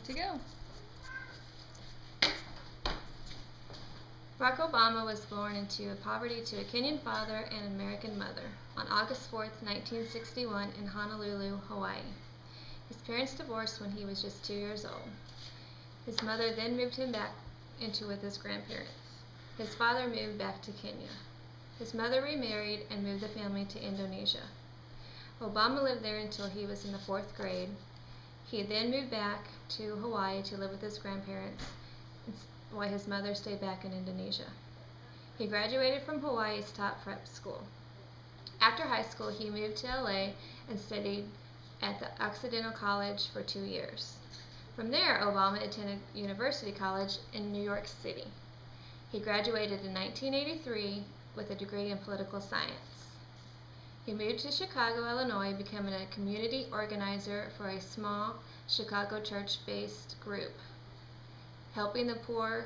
Good to go. Barack Obama was born into poverty to a Kenyan father and an American mother on August 4, 1961 in Honolulu, Hawaii. His parents divorced when he was just 2 years old. His mother then moved him back into with his grandparents. His father moved back to Kenya. His mother remarried and moved the family to Indonesia. Obama lived there until he was in the 4th grade. He then moved back to Hawaii to live with his grandparents while his mother stayed back in Indonesia. He graduated from Hawaii's top prep school. After high school, he moved to LA and studied at the Occidental College for 2 years. From there, Obama attended University College in New York City. He graduated in 1983 with a degree in political science. He moved to Chicago, Illinois, becoming a community organizer for a small Chicago church-based group, helping the poor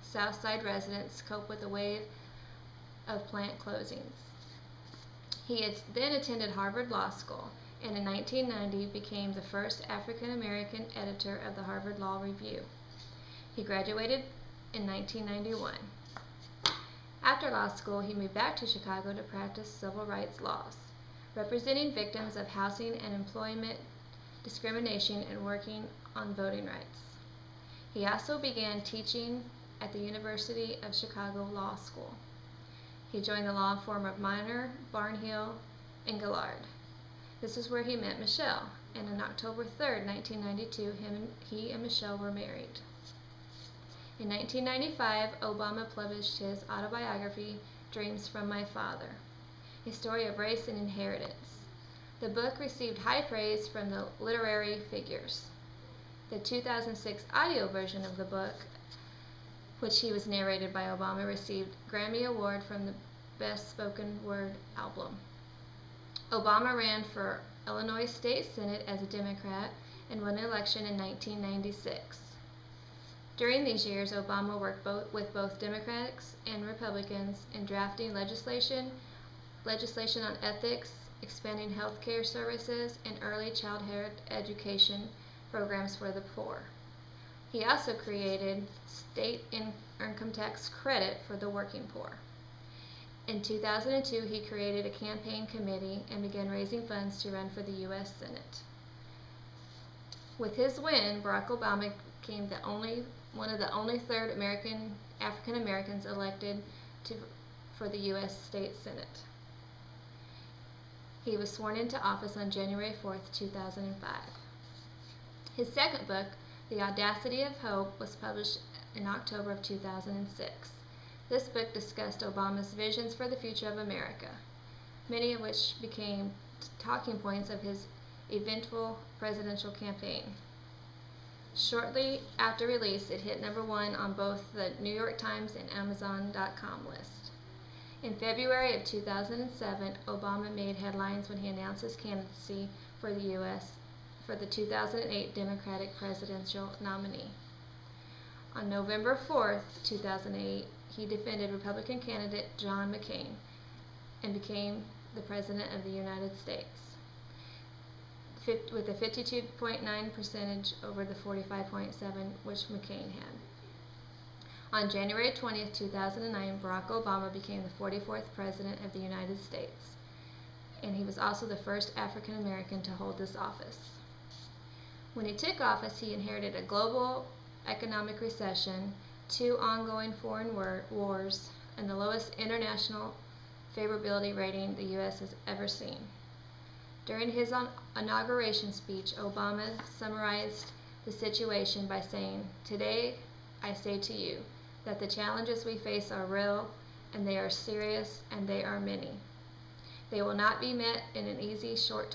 South Side residents cope with a wave of plant closings. He then attended Harvard Law School, and in 1990 became the first African-American editor of the Harvard Law Review. He graduated in 1991. After law school, he moved back to Chicago to practice civil rights laws, representing victims of housing and employment discrimination and working on voting rights. He also began teaching at the University of Chicago Law School. He joined the law firm of Minor, Barnhill, and Gillard. This is where he met Michelle, and on October 3, 1992, he and Michelle were married. In 1995, Obama published his autobiography, Dreams from My Father, a story of race and inheritance. The book received high praise from the literary figures. The 2006 audio version of the book, which he was narrated by Obama, received Grammy Award from the Best Spoken Word Album. Obama ran for Illinois State Senate as a Democrat and won an election in 1996. During these years, Obama worked with both Democrats and Republicans in drafting legislation on ethics, expanding health care services, and early childhood education programs for the poor. He also created state income tax credit for the working poor. In 2002, he created a campaign committee and began raising funds to run for the U.S. Senate. With his win, Barack Obama became one of the only third African Americans elected for the U.S. State Senate. He was sworn into office on January 4, 2005. His second book, The Audacity of Hope, was published in October of 2006. This book discussed Obama's visions for the future of America, many of which became talking points of his eventful presidential campaign. Shortly after release, it hit #1 on both the New York Times and Amazon.com list. In February of 2007, Obama made headlines when he announced his candidacy for the U.S. for the 2008 Democratic presidential nominee. On November 4, 2008, he defended Republican candidate John McCain and became the President of the United States with a 52.9% over the 45.7% which McCain had. On January 20, 2009, Barack Obama became the 44th President of the United States, and he was also the first African American to hold this office. When he took office, he inherited a global economic recession, 2 ongoing foreign wars, and the lowest international favorability rating the U.S. has ever seen. During his inauguration speech, Obama summarized the situation by saying, "Today, I say to you that the challenges we face are real, and they are serious, and they are many. They will not be met in an easy short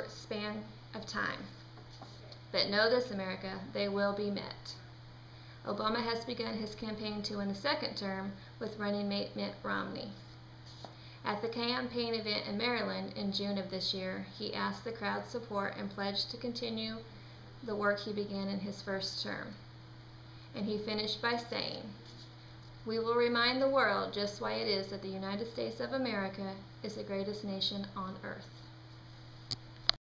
span of time. But know this, America, they will be met." Obama has begun his campaign to win the second term with running mate Mitt Romney. At the campaign event in Maryland in June of this year, he asked the crowd's support and pledged to continue the work he began in his first term. And he finished by saying, "We will remind the world just why it is that the United States of America is the greatest nation on earth."